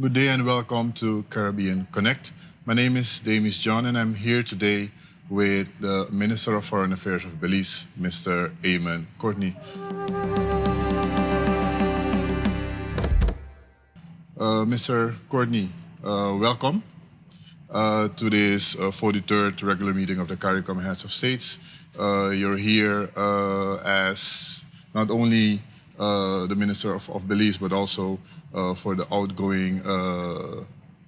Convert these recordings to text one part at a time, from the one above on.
Good day and welcome to Caribbean Connect. My name is Damis John and I'm here today with the Minister of Foreign Affairs of Belize, Mr. Eamon Courtenay. Mr. Courtenay, welcome to this 43rd regular meeting of the CARICOM Heads of States. You're here as not only the Minister of Belize, but also for the outgoing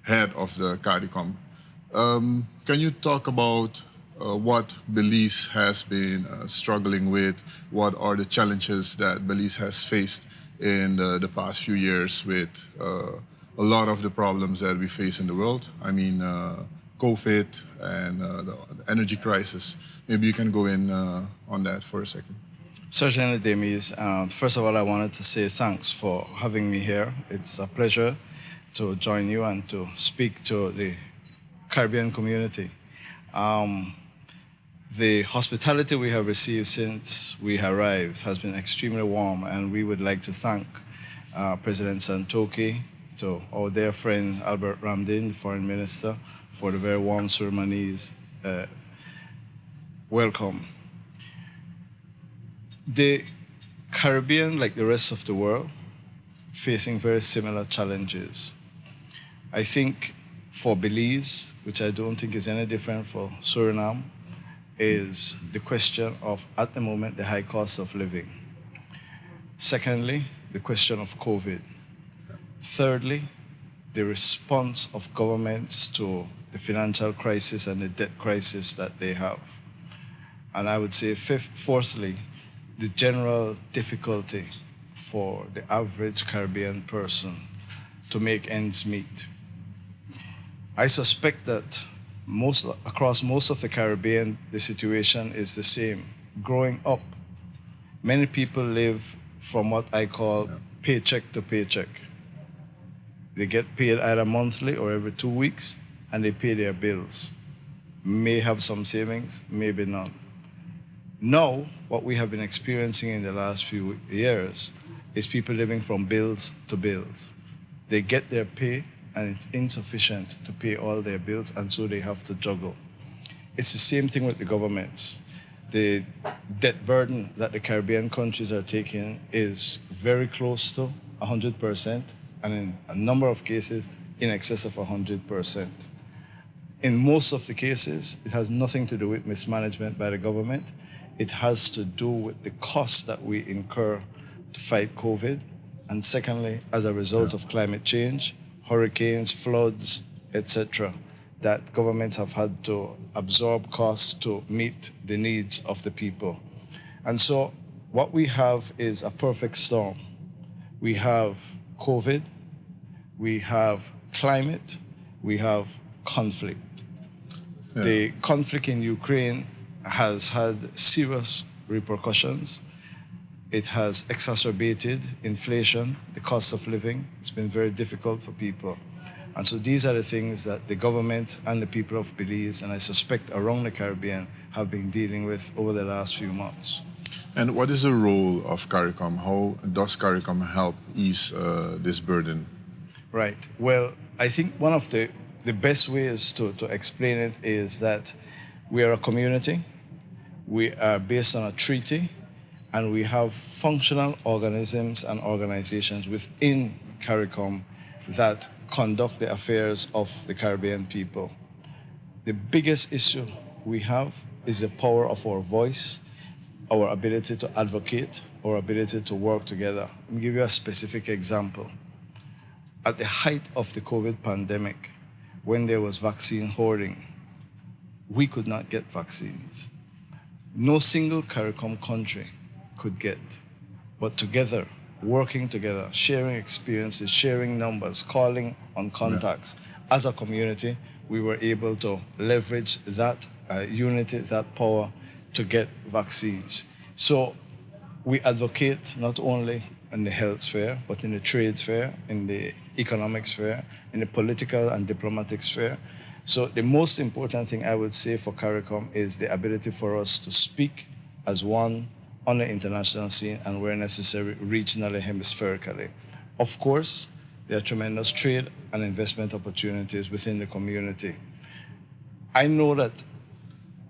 head of the CARICOM. Can you talk about what Belize has been struggling with? What are the challenges that Belize has faced in the past few years with a lot of the problems that we face in the world? I mean, COVID and the energy crisis. Maybe you can go in on that for a second. Certainly, Demis. First of all, I wanted to say thanks for having me here. It's a pleasure to join you and to speak to the Caribbean community. The hospitality we have received since we arrived has been extremely warm, and we would like to thank President Santoki, to our dear friend Albert Ramdin, the Foreign Minister, for the very warm ceremonies. Welcome. The Caribbean, like the rest of the world, facing very similar challenges. I think for Belize, which I don't think is any different for Suriname, is the question of, at the moment, the high cost of living. Secondly, the question of COVID. Thirdly, the response of governments to the financial crisis and the debt crisis that they have. And I would say fourthly, the general difficulty for the average Caribbean person to make ends meet. I suspect that across most of the Caribbean, the situation is the same. Growing up, many people live from what I call paycheck to paycheck. They get paid either monthly or every 2 weeks, and they pay their bills. May have some savings, maybe none. Now, what we have been experiencing in the last few years is people living from bills to bills. They get their pay, and it's insufficient to pay all their bills, and so they have to juggle. It's the same thing with the governments. The debt burden that the Caribbean countries are taking is very close to 100%, and in a number of cases, in excess of 100%. In most of the cases, it has nothing to do with mismanagement by the government. It has to do with the costs that we incur to fight COVID, and secondly, as a result of climate change, hurricanes, floods, etc., that governments have had to absorb costs to meet the needs of the people. And so what we have is a perfect storm. We have COVID, we have climate, we have conflict. Yeah. The conflict in Ukraine has had serious repercussions. It has exacerbated inflation, the cost of living. It's been very difficult for people. And so these are the things that the government and the people of Belize, and I suspect around the Caribbean, have been dealing with over the last few months. And what is the role of CARICOM? How does CARICOM help ease this burden? Right. Well, I think one of the best ways to explain it is that we are a community. We are based on a treaty, and we have functional organisms and organizations within CARICOM that conduct the affairs of the Caribbean people. The biggest issue we have is the power of our voice, our ability to advocate, our ability to work together. Let me give you a specific example. At the height of the COVID pandemic, when there was vaccine hoarding, we could not get vaccines. No single CARICOM country could get, but together, working together, sharing experiences, sharing numbers, calling on contacts, as a community, we were able to leverage that unity, that power to get vaccines. So we advocate not only in the health sphere, but in the trade sphere, in the economic sphere, in the political and diplomatic sphere. So the most important thing I would say for CARICOM is the ability for us to speak as one on the international scene and where necessary, regionally, hemispherically. Of course, There are tremendous trade and investment opportunities within the community. I know that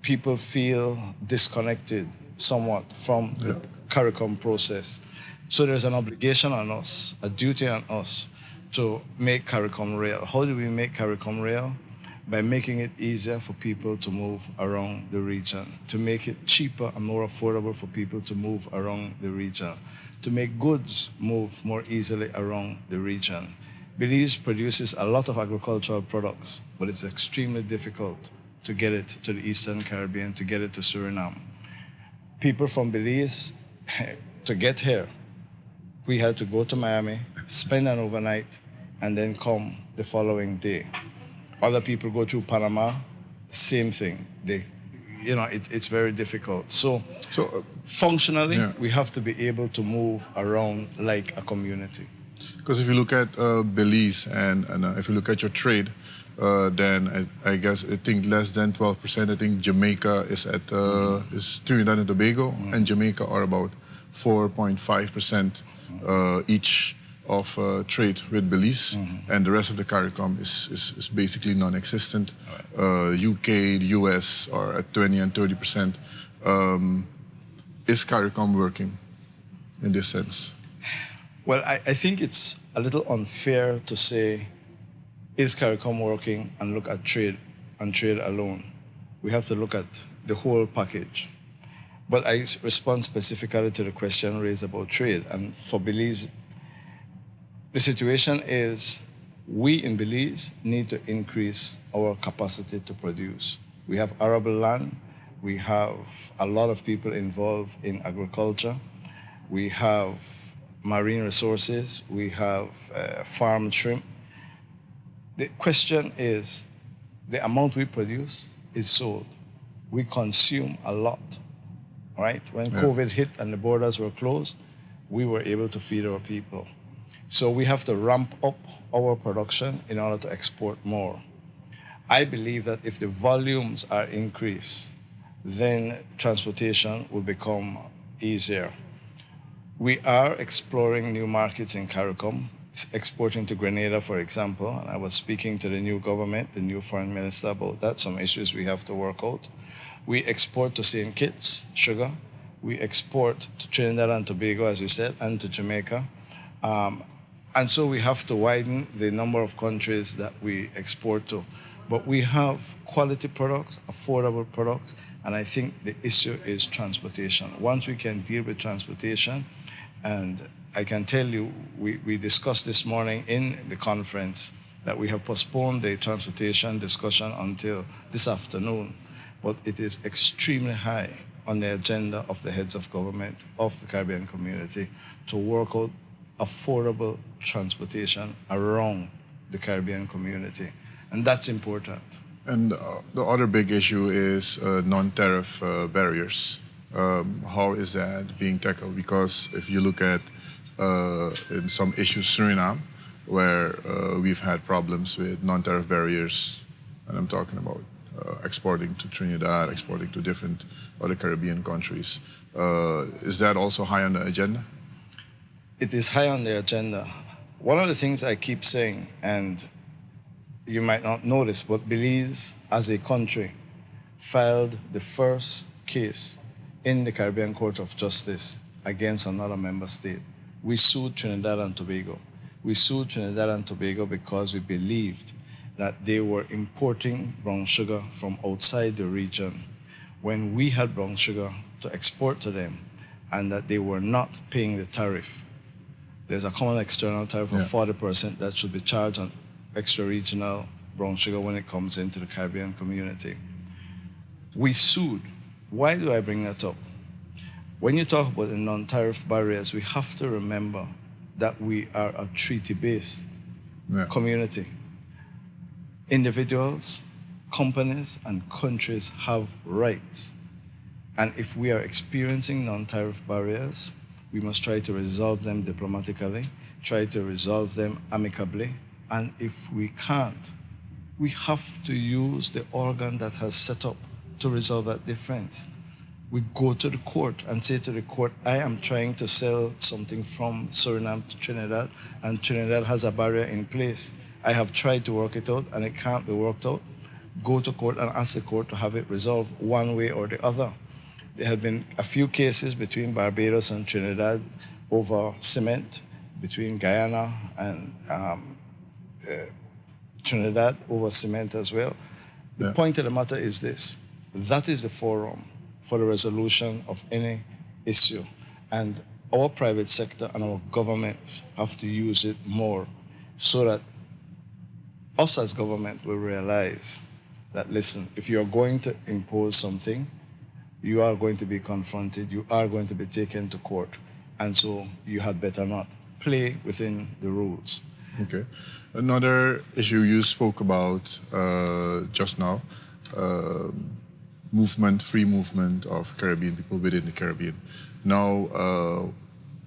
people feel disconnected somewhat from the CARICOM process. So there's an obligation on us, a duty on us to make CARICOM real. How do we make CARICOM real? By making it easier for people to move around the region, to make it cheaper and more affordable for people to move around the region, to make goods move more easily around the region. Belize produces a lot of agricultural products, but it's extremely difficult to get it to the Eastern Caribbean, to get it to Suriname. People from Belize, to get here, we had to go to Miami, spend an overnight, and then come the following day. Other people go through Panama, same thing. It's very difficult. So functionally, we have to be able to move around like a community. Because if you look at Belize and if you look at your trade, then I think less than 12%. I think Jamaica is at is Trinidad and Tobago, and Jamaica are about 4.5% each of trade with Belize, and the rest of the CARICOM is basically non-existent. UK, the US are at 20 and 30%. Is CARICOM working in this sense? Well, I think it's a little unfair to say, is CARICOM working, and look at trade and trade alone. We have to look at the whole package. But I respond specifically to the question raised about trade. And for Belize, the situation is we in Belize need to increase our capacity to produce. We have arable land. We have a lot of people involved in agriculture. We have marine resources. We have farm shrimp. The question is, the amount we produce is sold. We consume a lot, right? When COVID hit and the borders were closed, we were able to feed our people. So we have to ramp up our production in order to export more. I believe that if the volumes are increased, then transportation will become easier. We are exploring new markets in CARICOM, exporting to Grenada, for example. And I was speaking to the new government, the new foreign minister, about that, some issues we have to work out. We export to St. Kitts, sugar. We export to Trinidad and Tobago, as you said, and to Jamaica. And so we have to widen the number of countries that we export to. But we have quality products, affordable products, and I think the issue is transportation. Once we can deal with transportation, and I can tell you, we discussed this morning in the conference that we have postponed the transportation discussion until this afternoon, but it is extremely high on the agenda of the heads of government of the Caribbean community to work out affordable transportation around the Caribbean community. And that's important. And the other big issue is non-tariff barriers. How is that being tackled? Because if you look at in some issues, Suriname, where we've had problems with non-tariff barriers, and I'm talking about exporting to Trinidad, exporting to different other Caribbean countries. Is that also high on the agenda? It is high on the agenda. One of the things I keep saying, and you might not notice, but Belize, as a country, filed the first case in the Caribbean Court of Justice against another member state. We sued Trinidad and Tobago. We sued Trinidad and Tobago because we believed that they were importing brown sugar from outside the region when we had brown sugar to export to them, and that they were not paying the tariff. There's a common external tariff of 40% that should be charged on extra-regional brown sugar when it comes into the Caribbean community. We sued. Why do I bring that up? When you talk about the non-tariff barriers, we have to remember that we are a treaty-based community. Individuals, companies, and countries have rights. And if we are experiencing non-tariff barriers, we must try to resolve them diplomatically, try to resolve them amicably. And if we can't, we have to use the organ that has set up to resolve that difference. we go to the court and say to the court, I am trying to sell something from Suriname to Trinidad, and Trinidad has a barrier in place. I have tried to work it out, and it can't be worked out. Go to court and ask the court to have it resolved one way or the other. There have been a few cases between Barbados and Trinidad over cement, between Guyana and Trinidad over cement as well. The point of the matter is this: that is the forum for the resolution of any issue. And our private sector and our governments have to use it more so that us as government will realize that, listen, if you're going to impose something, you are going to be confronted, you are going to be taken to court. And so you had better not play within the rules. Okay. Another issue you spoke about just now, free movement of Caribbean people within the Caribbean. Now,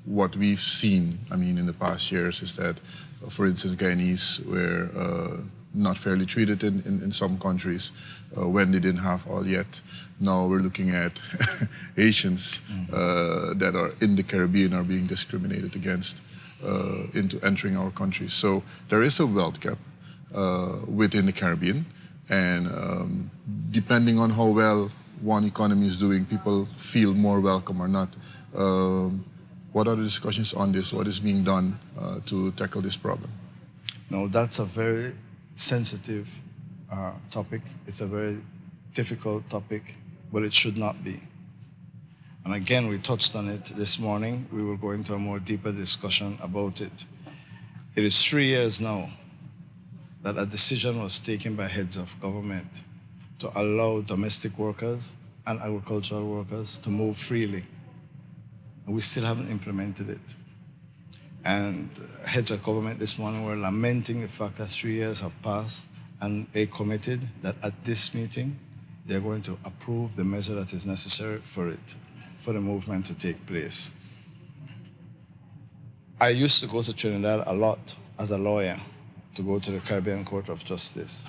what we've seen, in the past years is that, for instance, Guyanese were not fairly treated in some countries when they didn't have all yet. Now we're looking at Haitians that are in the Caribbean are being discriminated against into entering our country. So there is a wealth gap within the Caribbean, and depending on how well one economy is doing, people feel more welcome or not. What are the discussions on this? What is being done to tackle this problem? No, that's a very sensitive topic. It's a very difficult topic, but it should not be. And again, we touched on it this morning. We will go into a more deeper discussion about it. It is 3 years now that a decision was taken by heads of government to allow domestic workers and agricultural workers to move freely. And we still haven't implemented it. And heads of government this morning were lamenting the fact that 3 years have passed, and they committed that at this meeting, they're going to approve the measure that is necessary for the movement to take place. I used to go to Trinidad a lot as a lawyer to go to the Caribbean Court of Justice.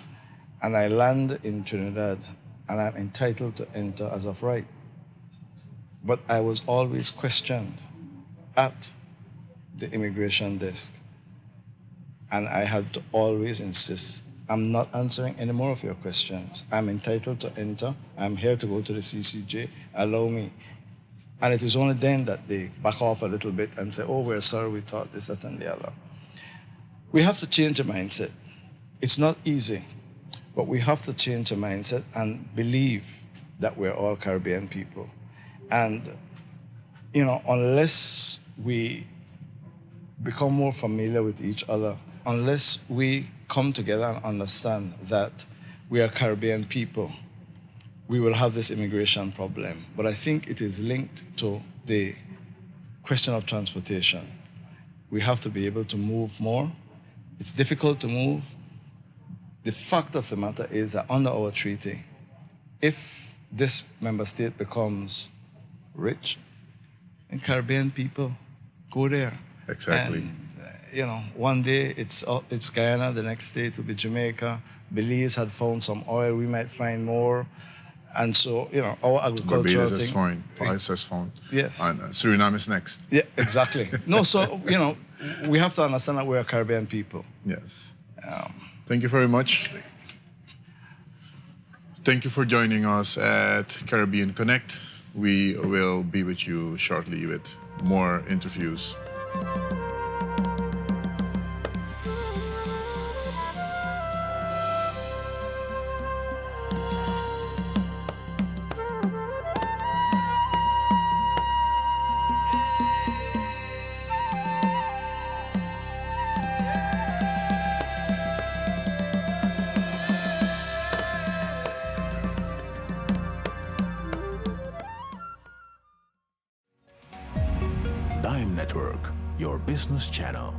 And I land in Trinidad, and I'm entitled to enter as of right. But I was always questioned at the immigration desk. And I had to always insist, I'm not answering any more of your questions. I'm entitled to enter. I'm here to go to the CCJ. Allow me. And it is only then that they back off a little bit and say, oh, we're sorry, we thought this, that, and the other. We have to change the mindset. It's not easy, but we have to change the mindset and believe that we're all Caribbean people. And, unless we become more familiar with each other, unless we come together and understand that we are Caribbean people, we will have this immigration problem. But I think it is linked to the question of transportation. We have to be able to move more. It's difficult to move. The fact of the matter is that under our treaty, if this member state becomes rich, and Caribbean people go there. Exactly. And, one day it's Guyana, the next day it will be Jamaica. Belize had found some oil, we might find more. And so, our agricultural Barbados has found, Belize has found. Yes. And Suriname is next. Yeah, exactly. No, so, we have to understand that we're Caribbean people. Yes. Thank you very much. Thank you for joining us at Caribbean Connect. We will be with you shortly with more interviews. Dime Network, your business channel.